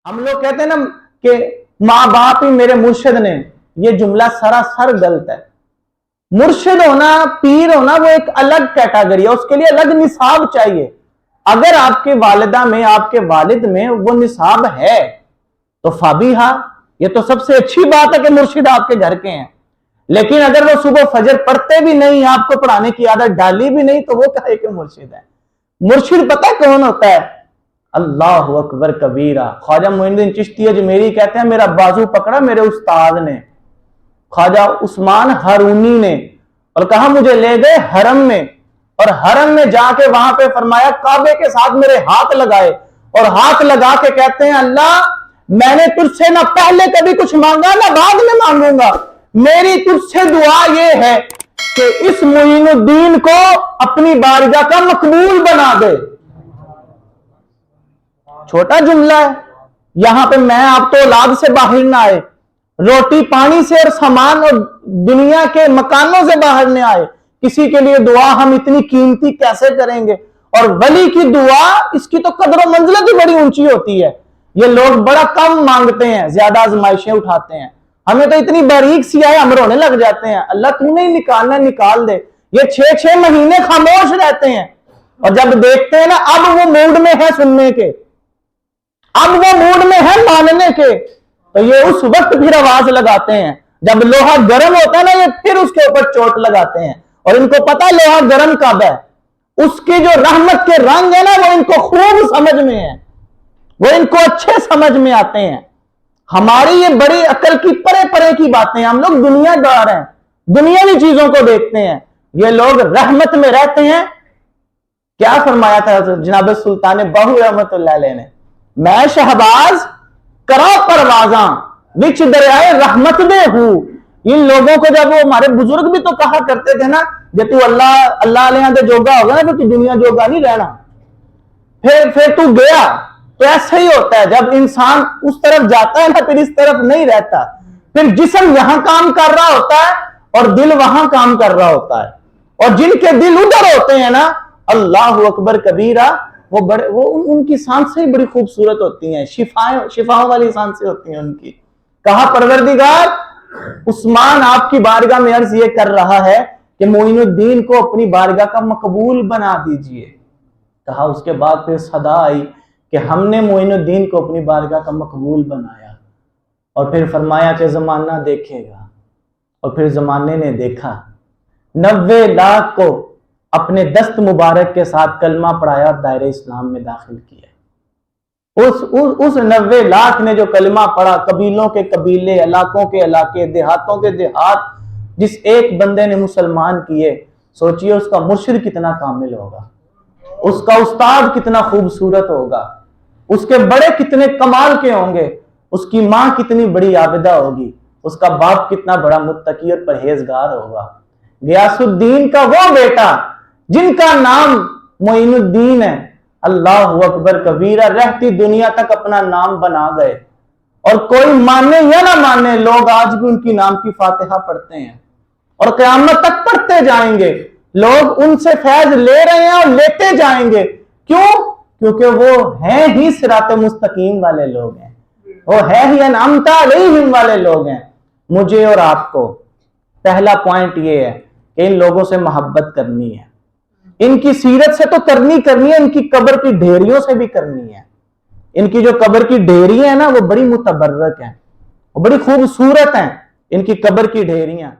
ہم لوگ کہتے ہیں نا کہ ماں باپ ہی میرے مرشد نے، یہ جملہ سراسر غلط ہے۔ مرشد ہونا، پیر ہونا وہ ایک الگ کیٹاگری ہے، اس کے لیے الگ نصاب چاہیے۔ اگر آپ کے والدہ میں، آپ کے والد میں وہ نصاب ہے تو فابیہا، یہ تو سب سے اچھی بات ہے کہ مرشد آپ کے گھر کے ہیں۔ لیکن اگر وہ صبح فجر پڑھتے بھی نہیں، آپ کو پڑھانے کی عادت ڈالی بھی نہیں، تو وہ کہے کہ مرشد ہے۔ مرشد پتہ کون ہوتا ہے؟ اللہ اکبر کبیرہ۔ خواجہ معین الدین چشتی اجمیری کہتے ہیں میرا بازو پکڑا میرے استاد نے، خواجہ عثمان ہارونی نے، اور کہا مجھے لے گئے حرم میں، اور حرم میں جا کے وہاں پہ فرمایا کعبے کے ساتھ میرے ہاتھ لگائے، اور ہاتھ لگا کے کہتے ہیں اللہ میں نے تجھ سے نہ پہلے کبھی کچھ مانگا نہ بعد میں مانگوں گا، میری تجھ سے دعا یہ ہے کہ اس معین الدین کو اپنی بارگاہ کا مقبول بنا دے۔ چھوٹا جملہ ہے، یہاں پہ میں آپ تو اولاد سے باہر نہ آئے، روٹی پانی سے اور سامان اور دنیا کے مکانوں سے باہر نہ آئے، کسی کے لیے دعا ہم اتنی قیمتی کیسے کریں گے؟ اور ولی کی دعا، اس کی تو قدر و منزلت ہی بڑی اونچی ہوتی ہے۔ یہ لوگ بڑا کم مانگتے ہیں، زیادہ آزمائشیں اٹھاتے ہیں، ہمیں تو اتنی باریک سی آئے ہم رونے لگ جاتے ہیں، اللہ تو نہیں نکالنا نکال دے۔ یہ 6 مہینے خاموش رہتے ہیں، اور جب دیکھتے ہیں نا اب وہ موڈ میں ہے سننے کے، اب وہ موڈ میں ہے ماننے کے، تو یہ اس وقت پھر آواز لگاتے ہیں۔ جب لوہا گرم ہوتا ہے نا، یہ پھر اس کے اوپر چوٹ لگاتے ہیں، اور ان کو پتا لوہا گرم کب ہے۔ اس کی جو رحمت کے رنگ ہے نا وہ ان کو خوب سمجھ میں ہے، وہ ان کو اچھے سمجھ میں آتے ہیں۔ ہماری یہ بڑی عقل کی پرے پرے کی باتیں، ہم لوگ دنیا دار ہیں، دنیاوی چیزوں کو دیکھتے ہیں، یہ لوگ رحمت میں رہتے ہیں۔ کیا فرمایا تھا جناب سلطان باہو رحمت اللہ علیہ نے؟ میں شہباز کرا پروازاں وچ دریائے رحمت دے ہوں۔ ان لوگوں کو جب وہ ہمارے بزرگ بھی تو کہا کرتے تھے نا، جب تو اللہ علیہ دے جوگا ہوگا نا تو دنیا جوگا نہیں رہنا، پھر تو گیا۔ تو ایسا ہی ہوتا ہے، جب انسان اس طرف جاتا ہے نا پھر اس طرف نہیں رہتا، پھر جسم یہاں کام کر رہا ہوتا ہے اور دل وہاں کام کر رہا ہوتا ہے، اور جن کے دل ادھر ہوتے ہیں نا، اللہ اکبر کبیرہ، وہ ان کی سانسیں بڑی خوبصورت ہوتی ہیں، شفاؤں والی سانسیں ہوتی ہیں ان کی۔ کہا پروردگار عثمان آپ کی بارگاہ میں عرض یہ کر رہا ہے کہ معین الدین کو اپنی بارگاہ کا مقبول بنا دیجئے۔ کہا اس کے بعد پھر صدا آئی کہ ہم نے معین الدین کو اپنی بارگاہ کا مقبول بنایا، اور پھر فرمایا کہ زمانہ دیکھے گا، اور پھر زمانے نے دیکھا 90 لاکھ کو اپنے دست مبارک کے ساتھ کلمہ پڑھایا اور دائرہ اسلام میں داخل کیا۔ اس 90 لاکھ نے جو کلمہ پڑھا، قبیلوں کے قبیلے، علاقوں کے علاقے، دیہاتوں کے دیہات، جس ایک بندے نے مسلمان کیے، سوچئے اس کا مرشد کتنا کامل ہوگا، اس کا استاد کتنا خوبصورت ہوگا، اس کے بڑے کتنے کمال کے ہوں گے، اس کی ماں کتنی بڑی عابدہ ہوگی، اس کا باپ کتنا بڑا متقی اور پرہیزگار ہوگا۔ غیاث الدین کا وہ بیٹا جن کا نام معین الدین ہے، اللہ اکبر کبیرہ، رہتی دنیا تک اپنا نام بنا گئے، اور کوئی مانے یا نہ مانے لوگ آج بھی ان کی نام کی فاتحہ پڑھتے ہیں، اور قیامت تک پڑھتے جائیں گے۔ لوگ ان سے فیض لے رہے ہیں اور لیتے جائیں گے، کیوں؟ کیونکہ وہ ہیں ہی صراط مستقیم والے لوگ ہیں، وہ ہے ہی انعمت علیہم والے لوگ ہیں۔ مجھے اور آپ کو پہلا پوائنٹ یہ ہے کہ ان لوگوں سے محبت کرنی ہے، ان کی سیرت سے تو کرنی ہے، ان کی قبر کی ڈھیریوں سے بھی کرنی ہے۔ ان کی جو قبر کی ڈھیریاں ہیں نا وہ بڑی متبرک ہیں، وہ بڑی خوبصورت ہیں، ان کی قبر کی ڈھیریاں۔